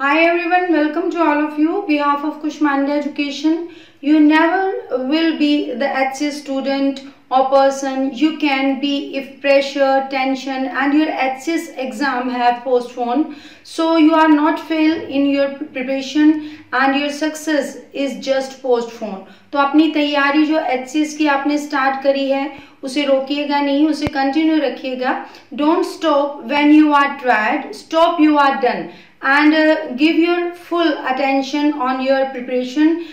Hi everyone, welcome to all of you. Behalf of Kushmanda Education, you never will be the HCS student or person you can be if pressure, tension and your HCS exam have postponed. So you are not fail in your preparation and your success is just postponed. तो अपनी तैयारी जो HCS की आपने start करी है उसे रोकिएगा नहीं, उसे कंटिन्यू रखिएगा. Don't stop when you are tired, stop you are done. And give your full attention on your preparation,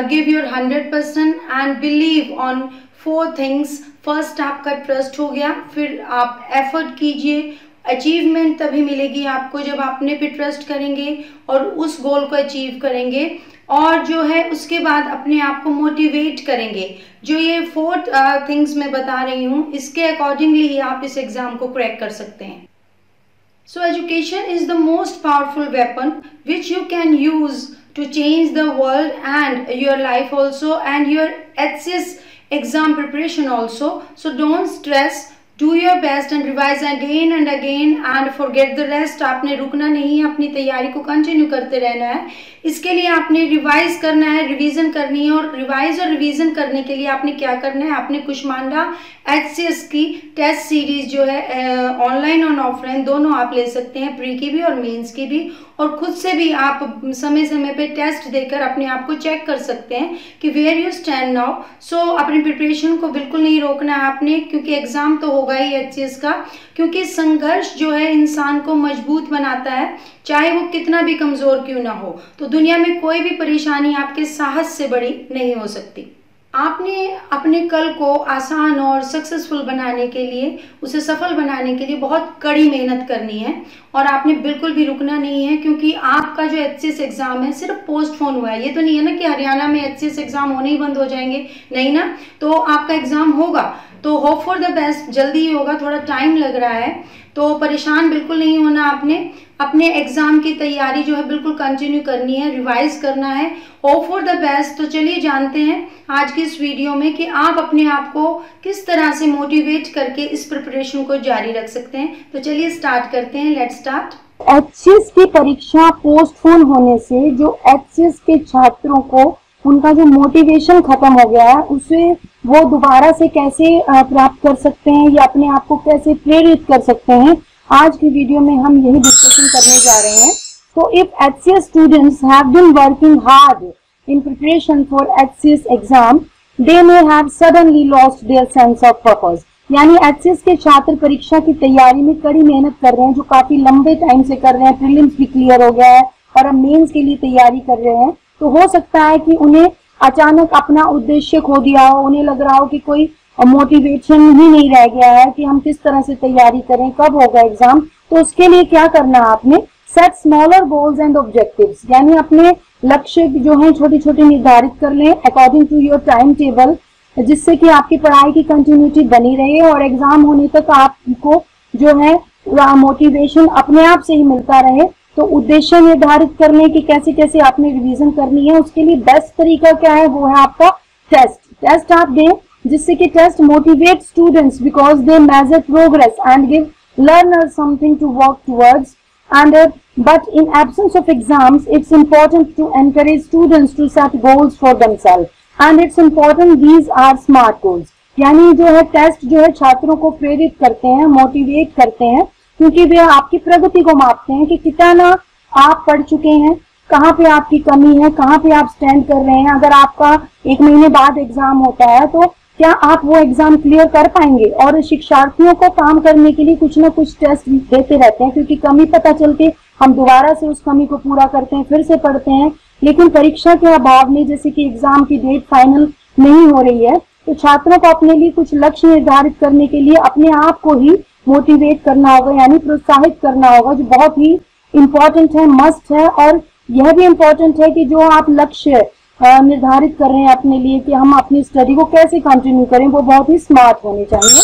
give your 100% and believe on 4 things. First आपका ट्रस्ट हो गया, फिर आप एफर्ट कीजिए. अचीवमेंट तभी मिलेगी आपको जब अपने पे ट्रस्ट करेंगे और उस गोल को अचीव करेंगे, और जो है उसके बाद अपने आप को मोटिवेट करेंगे. जो ये 4 थिंग्स मैं बता रही हूँ इसके अकॉर्डिंगली ही आप इस एग्जाम को क्रैक कर सकते हैं. So education is the most powerful weapon which you can use to change the world and your life also and your HCS exam preparation also. So don't stress, do your best and revise again and again and forget the rest. आपने रुकना नहीं है, अपनी तैयारी को continue करते रहना है. इसके लिए आपने रिवाइज करना है, रिवीजन करनी है. और रिवाइज और रिवीजन करने के लिए आपने क्या करना है, आपने कुष्मांडा HCS की टेस्ट सीरीज जो है ऑनलाइन और ऑफलाइन दोनों आप ले सकते हैं, प्री की भी और मेंस की भी. और खुद से भी आप समय समय पे टेस्ट देकर अपने आप को चेक कर सकते हैं कि वेयर यू स्टैंड नाउ. सो अपनी प्रिपरेशन को बिल्कुल नहीं रोकना है आपने, क्योंकि एग्जाम तो होगा ही HCS का. क्योंकि संघर्ष जो है इंसान को मजबूत बनाता है, चाहे वो कितना भी कमज़ोर क्यों ना हो. तो दुनिया में कोई भी परेशानी आपके साहस से बड़ी नहीं हो सकती. आपने अपने कल को आसान और सक्सेसफुल बनाने के लिए, उसे सफल बनाने के लिए बहुत कड़ी मेहनत करनी है और आपने बिल्कुल भी रुकना नहीं है. क्योंकि आपका जो HCS एग्ज़ाम है सिर्फ पोस्टपोन हुआ है. ये तो नहीं है ना कि हरियाणा में HCS एग्ज़ाम होने ही बंद हो जाएंगे, नहीं ना. तो आपका एग्ज़ाम होगा, तो होप फॉर द बेस्ट, जल्दी ही होगा, थोड़ा टाइम लग रहा है. तो परेशान बिल्कुल नहीं होना आपने. अपने एग्ज़ाम की तैयारी जो है बिल्कुल कंटिन्यू करनी है, रिवाइज करना है. Hope for the best. तो चलिए जानते हैं आज की इस वीडियो में कि आप अपने आप को किस तरह से मोटिवेट करके इस प्रिपरेशन को जारी रख सकते हैं. तो चलिए स्टार्ट करते हैं. Let's start. HCS की परीक्षा पोस्टपोन होने से जो HCS के छात्रों को उनका जो मोटिवेशन खत्म हो गया है उसे वो दोबारा से कैसे प्राप्त कर सकते हैं या अपने आप को कैसे प्रेरित कर सकते हैं, आज की वीडियो में हम यही डिस्कशन करने जा रहे हैं. तो if HCS students have been working hard in preparation for HCS exam, they may have suddenly lost their sense of purpose. यानी HCS के छात्र परीक्षा की तैयारी में कड़ी मेहनत कर रहे हैं, जो काफी लंबे टाइम से कर रहे हैं. प्रीलिम्स भी क्लियर हो गया है और अब मेंस के लिए तैयारी कर रहे हैं. तो हो सकता है कि उन्हें अचानक अपना उद्देश्य खो दिया हो, उन्हें लग रहा हो कि कोई मोटिवेशन ही नहीं रह गया है कि हम किस तरह से तैयारी करें, कब होगा एग्जाम. तो उसके लिए क्या करना है आपने, set smaller goals and objectives. यानी अपने लक्ष्य जो है छोटे छोटे निर्धारित कर लें according to your time table, जिससे कि आपकी पढ़ाई की कंटिन्यूटी बनी रहे और एग्जाम होने तक आपको जो है मोटिवेशन अपने आप से ही मिलता रहे. तो उद्देश्य निर्धारित कर लें कि कैसे कैसे आपने रिवीजन करनी है. उसके लिए बेस्ट तरीका क्या है, वो है आपका टेस्ट. टेस्ट आप दें, जिससे कि test motivate students because they measure progress and give learners something to work towards. And but in absence of exams it's important to encourage students to set goals for themself and it's important these are smart goals. यानी जो है test जो है छात्रों को प्रेरित करते हैं, मोटिवेट करते हैं, क्योंकि वे आपकी प्रगति को मापते हैं कि कितना आप पढ़ चुके हैं, कहाँ पे आपकी कमी है, कहाँ पे आप स्टैंड कर रहे हैं. अगर आपका 1 महीने बाद एग्जाम होता है तो क्या आप वो एग्जाम क्लियर कर पाएंगे. और शिक्षार्थियों को काम करने के लिए कुछ ना कुछ टेस्ट देते रहते हैं, क्योंकि कमी पता चलती हम दोबारा से उस कमी को पूरा करते हैं, फिर से पढ़ते हैं. लेकिन परीक्षा के अभाव में, जैसे कि एग्जाम की डेट फाइनल नहीं हो रही है, तो छात्रों को अपने लिए कुछ लक्ष्य निर्धारित करने के लिए अपने आप को ही मोटिवेट करना होगा, यानी प्रोत्साहित करना होगा, जो बहुत ही इम्पोर्टेंट है, मस्ट है. और यह भी इम्पोर्टेंट है कि जो आप लक्ष्य निर्धारित कर रहे हैं अपने लिए कि हम अपनी स्टडी को कैसे कंटिन्यू करें, वो बहुत ही स्मार्ट होने चाहिए.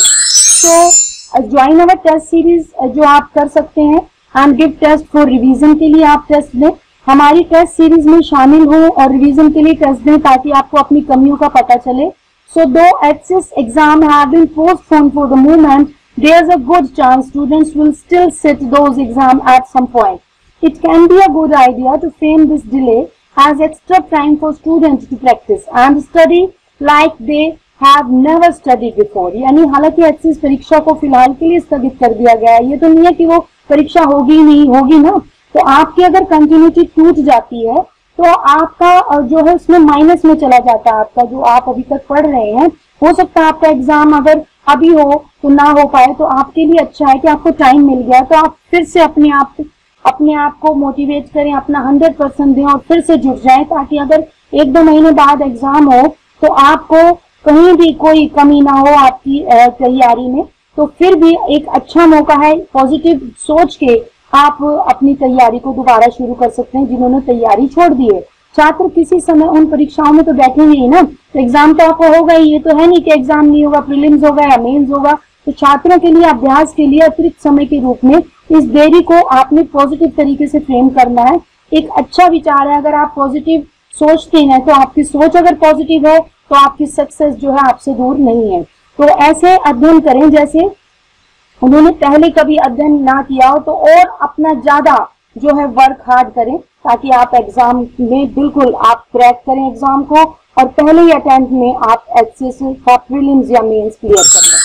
तो ज्वाइन अवर टेस्ट सीरीज जो आप कर सकते हैं and give test for revision के लिए आप टेस्ट दें. हमारी टेस्ट सीरीज में शामिल हो और रिवीजन के लिए टेस्ट दें ताकि आपको अपनी कमियों का पता चले. सो दो HCS exam have been postponed for the moment, there's a good chance students will still sit those exam at some point. It can be a good idea to frame this delay as extra time for students to practice and study like they have never studied before. यानी हालांकि HS परीक्षा को फिलहाल के लिए स्थगित कर दिया गया है, ये तो नहीं है कि वो परीक्षा होगी नहीं होगी ना, तो आपकी अगर कंटिन्यूटी टूट जाती है तो आपका जो है उसमें माइनस में चला जाता है आपका जो आप अभी तक पढ़ रहे हैं। हो सकता है आपका एग्जाम अगर अभी हो तो ना हो पाए, तो आपके लिए अच्छा है कि आपको टाइम मिल गया, तो आप फिर से अपने आप को मोटिवेट करें, अपना 100% दें और फिर से जुट जाएं, ताकि अगर 1-2 महीने बाद एग्जाम हो तो आपको कहीं भी कोई कमी ना हो आपकी तैयारी में। तो फिर भी एक अच्छा मौका है, पॉजिटिव सोच के आप अपनी तैयारी को दोबारा शुरू कर सकते हैं जिन्होंने तैयारी छोड़ दी है। छात्र किसी समय उन परीक्षाओं में तो बैठेंगे ही ना, तो एग्जाम तो आपको होगा ही, ये तो है नहीं कि एग्जाम नहीं होगा, प्रीलिम्स होगा या मेंस होगा। तो छात्रों के लिए अभ्यास के लिए अतिरिक्त समय के रूप में इस देरी को आपने पॉजिटिव तरीके से फ्रेम करना है। एक अच्छा विचार है, अगर आप पॉजिटिव सोचते हैं तो आपकी सोच अगर पॉजिटिव है तो आपकी सक्सेस जो है आपसे दूर नहीं है। तो ऐसे अध्ययन करें जैसे उन्होंने पहले कभी अध्ययन ना किया हो, तो और अपना ज्यादा जो है वर्क हार्ड करें ताकि आप एग्जाम में बिल्कुल आप क्रैक करें एग्जाम को और पहले ही अटेम्प्ट में आप एचएस का प्रीलिम्स या मेंस क्लियर कर लें।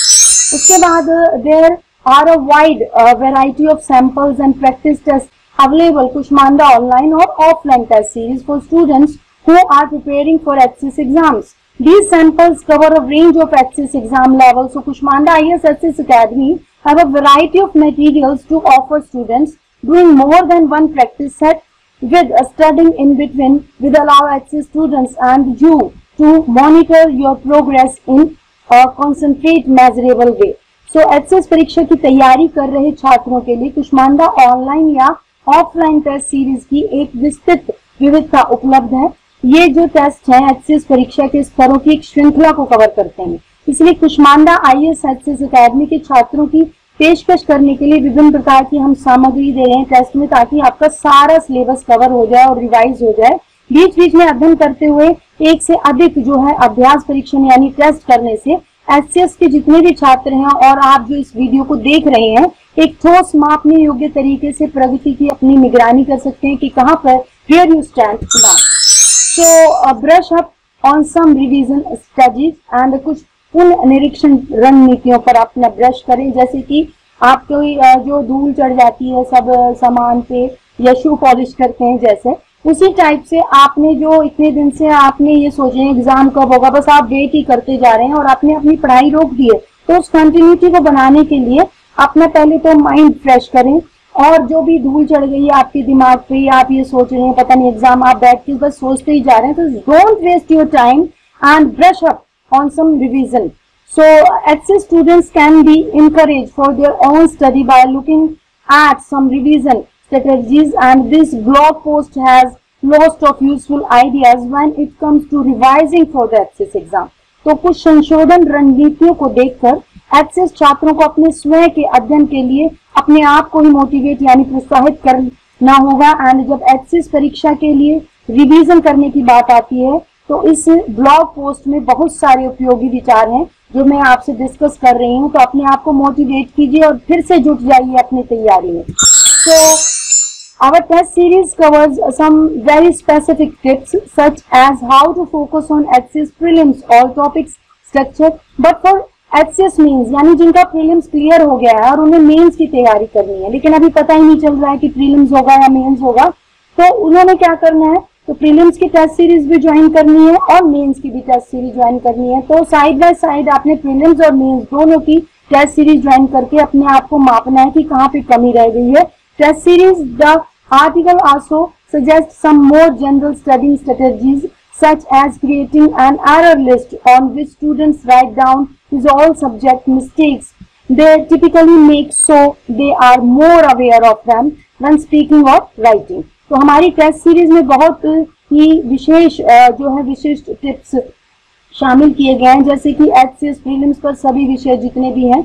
उसके बाद there are a wide variety of samples and practice test available Kushmanda online और offline test series for students who are preparing for HCS exams. These samples cover a range of HCS exam levels. So Kushmanda IAS HCS Academy have a variety of materials to offer students doing more than one practice set with a studying in between will allow HCS students and you to monitor your progress in a concentrate measurable way. So HCS परीक्षा की तैयारी कर रहे छात्रों के लिए Kushmanda online या offline test series की एक विस्तृत विविधता उपलब्ध है। ये जो टेस्ट हैं एचसीएस परीक्षा के स्तरों की एक श्रृंखला को कवर करते हैं, इसलिए कुष्मांडा आईएएस एचसीएस अकेडमी के छात्रों की पेशकश करने के लिए विभिन्न प्रकार की हम सामग्री दे रहे हैं टेस्ट में, ताकि आपका सारा सिलेबस कवर हो जाए और रिवाइज हो जाए। बीच बीच में अध्ययन करते हुए एक से अधिक जो है अभ्यास परीक्षण यानी टेस्ट करने से एचसीएस के जितने भी छात्र हैं और आप जो इस वीडियो को देख रहे हैं एक ठोस मापने योग्य तरीके से प्रगति की अपनी निगरानी कर सकते हैं कि कहाँ पर where you stand now. So brush up on some revision strategies and कुछ पुनः निरीक्षण रणनीतियों पर अपना ब्रश करें, जैसे कि आपको जो धूल चढ़ जाती है सब सामान पे या शू पॉलिश करते हैं, जैसे उसी टाइप से आपने जो इतने दिन से आपने ये सोचे एग्जाम कब होगा, बस आप वेट ही करते जा रहे हैं और आपने अपनी पढ़ाई रोक दी है। तो उस कंटिन्यूटी को बनाने के लिए अपना पहले तो माइंड फ्रेश करें और जो भी धूल चढ़ गई है आपके दिमाग पे, आप ये सोच रहे हैं पता नहीं एग्जाम, आप बैठ के बस सोचते ही जा रहे हैं, तो don't waste your time and brush up on some revision. So HCS students can be encouraged for their own study by looking at some revision strategies, and this blog post has lots of useful ideas when it comes to revising for the HCS exam. तो कुछ संशोधन रणनीतियों को देखकर HCS छात्रों को अपने स्वयं के अध्ययन के लिए अपने आप को ही मोटिवेट यानी प्रोत्साहित करना होगा। एंड जब HCS परीक्षा के लिए रिवीजन करने की बात आती है तो इस ब्लॉग पोस्ट में बहुत सारे उपयोगी विचार हैं जो मैं आपसे डिस्कस कर रही हूँ, तो अपने आप को मोटिवेट कीजिए और फिर से जुट जाइए अपनी तैयारी में। So our test series covers some very specific tips such as how to focus on HCS prelims, all topics structure, but for HCS mains यानी जिनका प्रीलिम्स क्लियर हो गया है और उन्हें मेंस की तैयारी करनी है लेकिन अभी पता ही नहीं चल रहा है कि प्रीलिम्स होगा या मेंस होगा, तो उन्होंने क्या करना है, तो प्रीलिम्स की टेस्ट सीरीज भी ज्वाइन करनी है और मेंस की भी टेस्ट सीरीज ज्वाइन करनी है। तो साइड बाय साइड आपने प्रीलिम्स और मेंस दोनों की टेस्ट सीरीज ज्वाइन करके अपने आप को मापना है कि कहाँ पे कमी रह गई है। Test series the article also suggest some more general studying strategies such as creating an error list on which students write down is all subject mistakes they typically make, so they are more aware of them when speaking or writing. तो हमारी test series में बहुत ही विशेष जो है विशिष्ट tips शामिल किए गए हैं, जैसे कि एचसीएस प्रीलिम्स पर सभी विषय जितने भी हैं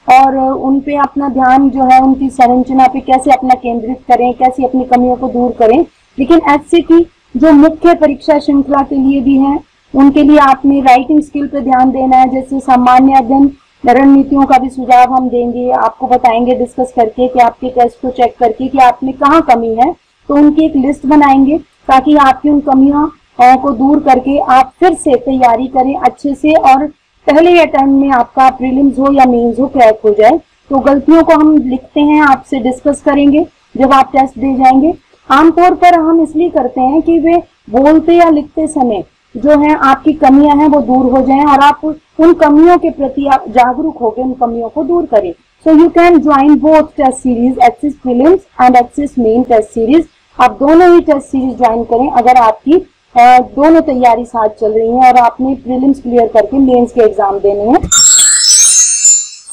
और उन पे अपना ध्यान जो है उनकी संरचना पे कैसे अपना केंद्रित करें, कैसे अपनी कमियों को दूर करें। लेकिन एचसी की जो मुख्य परीक्षा श्रृंखला के लिए भी है उनके लिए आपने राइटिंग स्किल पे ध्यान देना है, जैसे सामान्य अध्ययन रणनीतियों का भी सुझाव हम देंगे, आपको बताएंगे डिस्कस करके कि आपके टेस्ट को चेक करके कि आप में कहाँ कमी है तो उनकी एक लिस्ट बनाएंगे ताकि आपकी उन कमियों को दूर करके आप फिर से तैयारी करें अच्छे से और पहले अटेम्प्ट में आपका प्रीलिम्स हो या मेंस हो क्रैक हो जाए। तो गलतियों को हम लिखते हैं, आपसे डिस्कस करेंगे जब आप टेस्ट दे जाएंगे। आमतौर पर हम इसलिए करते हैं कि वे बोलते या लिखते समय जो है आपकी कमियां हैं वो दूर हो जाएं और आप उन कमियों के प्रति आप जागरूक होकर उन कमियों को दूर करें। So you can join both test series, Axis prelims and Axis main test series. आप दोनों ही टेस्ट सीरीज ज्वाइन करें अगर आपकी दोनों तैयारी साथ चल रही है और आपने प्रीलिम्स क्लियर करके मेंस के एग्जाम देने हैं।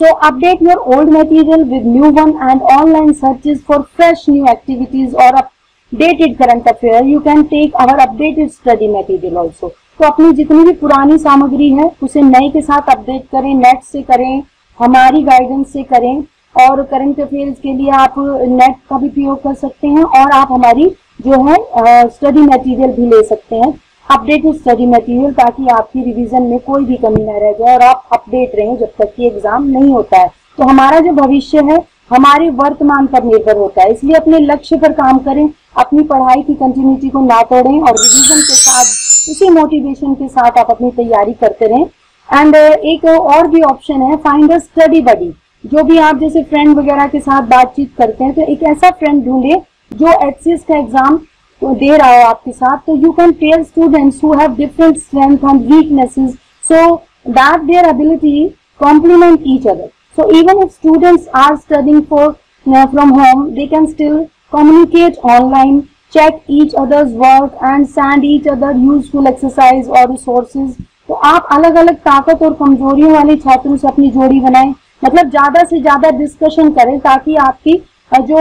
So update your old material with new one and online searches for fresh new activities or updated current affair. You can take our updated study material also. तो अपनी जितनी भी पुरानी सामग्री है उसे नए के साथ अपडेट करें, नेट से करें, हमारी गाइडेंस से करें और करंट अफेयर्स के लिए आप नेट का भी प्रयोग कर सकते हैं और आप हमारी जो है स्टडी मटेरियल भी ले सकते हैं, अपडेटेड स्टडी मटेरियल, ताकि आपकी रिवीजन में कोई भी कमी न रह जाए और आप अपडेट रहें जब तक कि एग्जाम नहीं होता है। तो हमारा जो भविष्य है हमारे वर्तमान पर निर्भर होता है, इसलिए अपने लक्ष्य पर काम करें, अपनी पढ़ाई की कंटिन्यूटी को ना तोड़ें और रिवीजन के साथ उसी मोटिवेशन के साथ आप अपनी तैयारी करते रहें। एंड एक और भी ऑप्शन है, फाइंड अ स्टडी बडी। जो भी आप जैसे फ्रेंड वगैरह के साथ बातचीत करते हैं तो एक ऐसा फ्रेंड ढूंढे जो एचसीएस का एग्जाम दे रहा हो आपके साथ। तो you can pair students who have different strength and weaknesses so that their ability complement each other. So even if students are studying from home they can still communicate online, check each other's work and send each other useful exercise or resources। तो आप अलग अलग ताकत और कमजोरियों वाले छात्रों से अपनी जोड़ी बनाएं, मतलब ज्यादा से ज्यादा डिस्कशन करें ताकि आपकी जो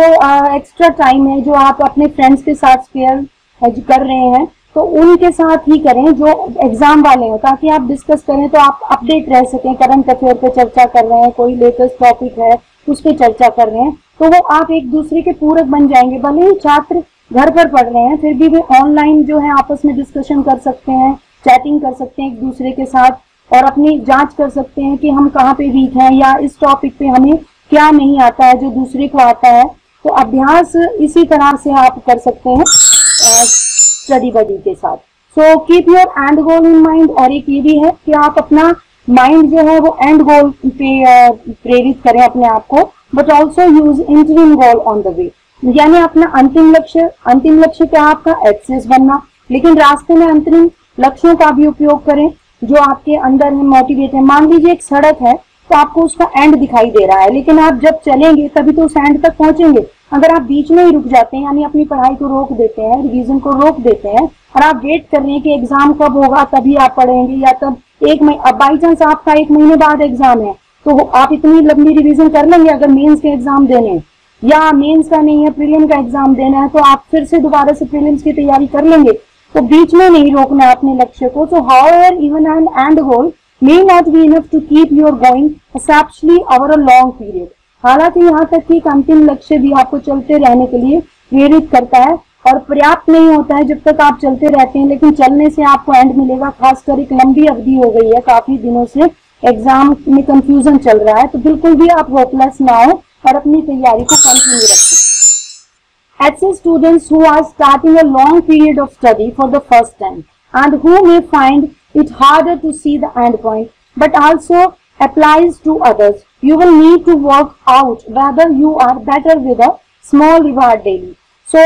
एक्स्ट्रा टाइम है जो आप अपने फ्रेंड्स के साथ स्पेयर कर रहे हैं तो उनके साथ ही करें जो एग्जाम वाले हो, ताकि आप डिस्कस करें तो आप अपडेट रह सकें। करंट अफेयर पे चर्चा कर रहे हैं, कोई लेटेस्ट टॉपिक है उस पर चर्चा कर रहे हैं तो वो आप एक दूसरे के पूरक बन जाएंगे। भले ही छात्र घर पर पढ़ रहे हैं फिर भी वे ऑनलाइन जो है आपस में डिस्कशन कर सकते हैं, चैटिंग कर सकते हैं एक दूसरे के साथ और अपनी जांच कर सकते हैं कि हम कहाँ पे वीक हैं या इस टॉपिक पे हमें क्या नहीं आता है जो दूसरे को आता है। तो अभ्यास इसी तरह से आप कर सकते हैं स्टडी बडी के साथ। So keep your and goal in mind. और एक ये भी है कि आप अपना माइंड जो है वो एंड गोल पे प्रेरित करें अपने आप को, but also use interim goal on the way. यानी अपना अंतिम लक्ष्य क्या आपका एचसीएस बनना, लेकिन रास्ते में अंतरिम लक्ष्यों का भी उपयोग करें जो आपके अंदर है, मोटिवेट है। मान लीजिए एक सड़क है तो आपको उसका एंड दिखाई दे रहा है, लेकिन आप जब चलेंगे तभी तो उस एंड तक पहुंचेंगे। अगर आप बीच में ही रुक जाते हैं यानी अपनी पढ़ाई को रोक देते हैं, रिवीजन को रोक देते हैं और आप वेट कर रहे हैं कि एग्जाम कब होगा तभी आप पढ़ेंगे या तब अब बाई चांस आपका 1 महीने बाद एग्जाम है तो आप इतनी लंबी रिवीजन कर लेंगे। अगर मेंस के एग्जाम देने या मेंस का नहीं है प्रीलिम का एग्जाम देना है तो आप फिर से दोबारा से प्रीलिम्स की तैयारी कर लेंगे। तो बीच में नहीं रोकना है अपने लक्ष्य को। So however even an end goal may not be enough to keep your going especially over a long period। हालांकि यहाँ तक कि एक अंतिम लक्ष्य भी आपको चलते रहने के लिए प्रेरित करता है और पर्याप्त नहीं होता है जब तक आप चलते रहते हैं, लेकिन चलने से आपको एंड मिलेगा। खासकर एक लंबी अवधि हो गई है, काफी दिनों से एग्जाम में कंफ्यूजन चल रहा है, तो बिल्कुल भी आप होपलेस ना हो और अपनी तैयारी को कंटिन्यू रखें। HCS students who are starting a long period of study for the first time and who may find it harder to see the end point, but also applies to others. You will need to work out whether you are better with a small reward daily. So,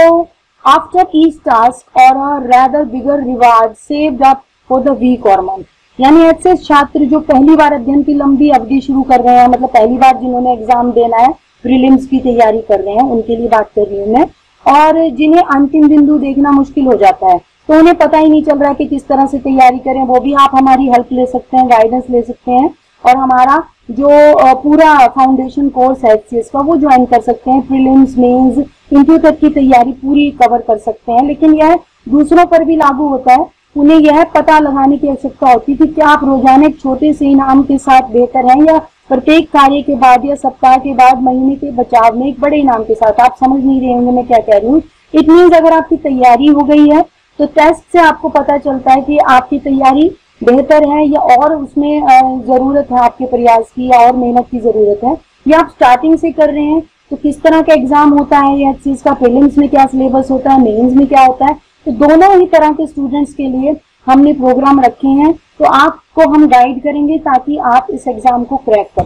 after each task or a rather bigger reward saved up for the week or month. यानी ऐसे छात्र जो पहली बार अध्ययन की लंबी अवधि शुरू कर रहे हैं, मतलब पहली बार जिन्होंने एग्जाम देना है, प्रीलिम्स की तैयारी कर रहे हैं, उनके लिए बात कर रही हूँ मैं, और जिन्हें अंतिम बिंदु देखना मुश्किल हो जाता है तो उन्हें पता ही नहीं चल रहा कि किस तरह से तैयारी करें, वो भी आप हमारी हेल्प ले सकते हैं, गाइडेंस ले सकते हैं और हमारा जो पूरा फाउंडेशन कोर्स है एचसीएस का वो ज्वाइन कर सकते हैं। प्रीलिम्स, मेंस, इंटरव्यू तक की तैयारी पूरी कवर कर सकते हैं। लेकिन यह दूसरों पर भी लागू होता है, उन्हें यह पता लगाने की आवश्यकता होती है कि क्या आप रोजाना एक छोटे से इनाम के साथ बेहतर हैं या प्रत्येक कार्य के बाद या सप्ताह के बाद महीने के बचाव में एक बड़े इनाम के साथ। आप समझ नहीं रहे होंगे मैं क्या कह रही हूँ। इट मीन्स अगर आपकी तैयारी हो गई है तो टेस्ट से आपको पता चलता है कि आपकी तैयारी बेहतर है या और उसमें जरूरत है आपके प्रयास की या और मेहनत की जरूरत है, या आप स्टार्टिंग से कर रहे हैं तो किस तरह का एग्जाम होता है या चीज का, प्रीलिम्स में क्या सिलेबस होता है, मेंस में क्या होता है, तो दोनों ही तरह के स्टूडेंट्स के लिए हमने प्रोग्राम रखे हैं। तो आपको हम गाइड करेंगे ताकि आप इस एग्जाम को क्रैक करें।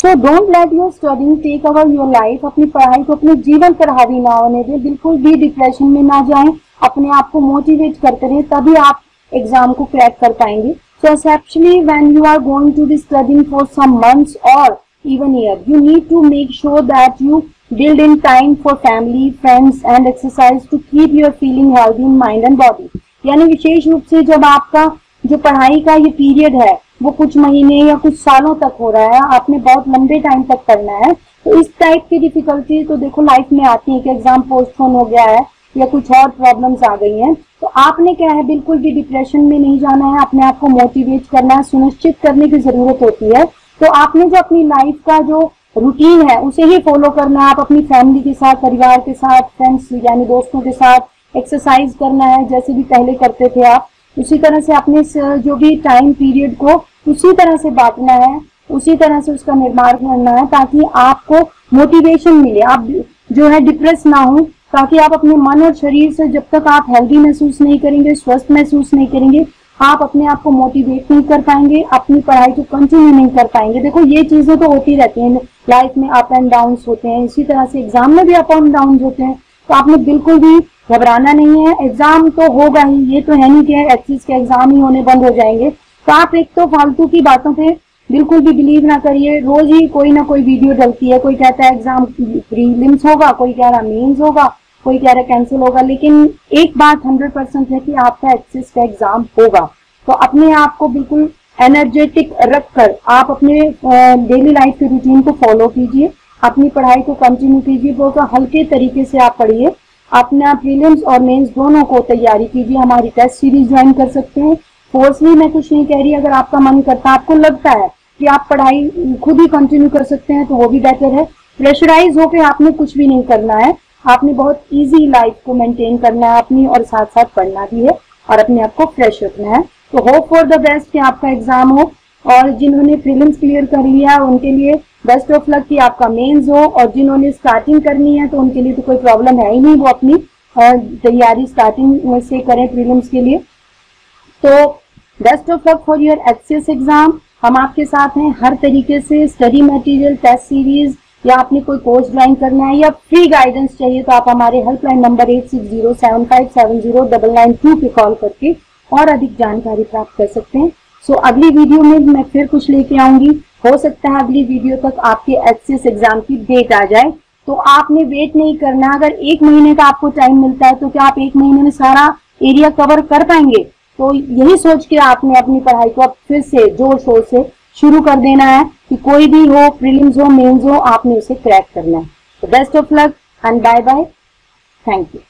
तो don't let your studying take over your life. अपनी पढ़ाई को अपने जीवन पर हावी ना होने दें, बिल्कुल भी डिप्रेशन में ना जाएं, अपने आप को मोटिवेट करते रहें, तभी आप एग्जाम को क्रैक कर पाएंगे। So especially when you are going to be studying for some months or even year, you need to make sure that you build in time for family, friends and exercise to keep your feeling healthy in mind and body। यानी विशेष रूप से जब आपका जो पढ़ाई का ये period है वो कुछ महीने या कुछ सालों तक हो रहा है, आपने बहुत लंबे टाइम तक पढ़ना है, तो इस टाइप की डिफिकल्टी तो देखो लाइफ में आती है कि एग्जाम पोस्टपोन हो गया है या कुछ और प्रॉब्लम्स आ गई हैं। तो आपने क्या है, बिल्कुल भी डिप्रेशन में नहीं जाना है, अपने आप को मोटिवेट करना है, सुनिश्चित करने की जरूरत होती है। तो आपने जो अपनी लाइफ का जो रूटीन है उसे ही फॉलो करना है। आप अपनी फैमिली के साथ, परिवार के साथ, फ्रेंड्स यानी दोस्तों के साथ एक्सरसाइज करना है जैसे भी पहले करते थे आप, उसी तरह से अपने जो भी टाइम पीरियड को उसी तरह से बांटना है, उसी तरह से उसका निर्माण करना है ताकि आपको मोटिवेशन मिले, आप जो है डिप्रेस ना हो, ताकि आप अपने मन और शरीर से जब तक आप हेल्दी महसूस नहीं करेंगे, स्वस्थ महसूस नहीं करेंगे, आप अपने आप को मोटिवेट नहीं कर पाएंगे, अपनी पढ़ाई को कंटिन्यू नहीं कर पाएंगे। देखो ये चीजें तो होती रहती हैं लाइफ में, अप एंड डाउन्स होते हैं, इसी तरह से एग्जाम में भी अप एंड डाउन्स होते हैं। तो आपने बिल्कुल भी घबराना नहीं है, एग्जाम तो होगा ही, ये तो है नहीं कि एचएस के एग्जाम ही होने बंद हो जाएंगे। तो आप एक तो फालतू की बातों पे बिल्कुल भी बिलीव ना करिए। रोज ही कोई ना कोई वीडियो डलती है, कोई कहता है एग्जाम प्रीलिम्स होगा, कोई कह रहा मेंस होगा, कोई कह रहा कैंसिल होगा, लेकिन एक बात 100% है कि आपका एचएस का एग्जाम होगा। तो अपने आप को बिल्कुल एनर्जेटिक रखकर आप अपने डेली लाइफ के रूटीन को फॉलो कीजिए, अपनी पढ़ाई को कंटिन्यू कीजिए, बहुत हल्के तरीके से आप पढ़िए, अपना प्रीलिम्स और मेंस दोनों को तैयारी कीजिए। हमारी टेस्ट सीरीज ज्वाइन कर सकते हैं। फोर्सली मैं कुछ नहीं कह रही, अगर आपका मन करता, आपको लगता है कि आप पढ़ाई खुद ही कंटिन्यू कर सकते हैं तो वो भी बेटर है। प्रेशराइज होकर आपने कुछ भी नहीं करना है, आपने बहुत इजी लाइफ को मेंटेन करना है अपनी, और साथ साथ पढ़ना भी है और अपने आप को फ्रेश रखना है। तो होप फॉर द बेस्ट कि आपका एग्जाम हो, और जिन्होंने प्रीलिम्स क्लियर कर लिया उनके लिए बेस्ट ऑफ लक कि आपका मेंस हो, और जिन्होंने स्टार्टिंग करनी है तो उनके लिए तो कोई प्रॉब्लम है ही नहीं, वो अपनी तैयारी स्टार्टिंग से करें प्रीलिम्स के लिए। तो best of luck for your HCS exam. हम आपके साथ हैं हर तरीके से, स्टडी मटेरियल, टेस्ट सीरीज, या आपने कोई कोर्स ज्वाइन करना है या फ्री गाइडेंस चाहिए तो आप हमारे हेल्पलाइन नंबर 8607570992 पे कॉल करके और अधिक जानकारी प्राप्त कर सकते हैं। सो अगली वीडियो में मैं फिर कुछ लेके आऊंगी। हो सकता है अगली वीडियो तक आपके एचसीएस एग्जाम की डेट आ जाए, तो आपने वेट नहीं करना। अगर 1 महीने का आपको टाइम मिलता है तो क्या आप 1 महीने में सारा एरिया कवर कर पाएंगे? तो यही सोच के आपने अपनी पढ़ाई को अब फिर से जोर शोर से शुरू कर देना है कि कोई भी हो, प्रीलिम्स हो, मेंस हो, आपने उसे क्रैक करना है। तो best of luck and bye bye, thank you.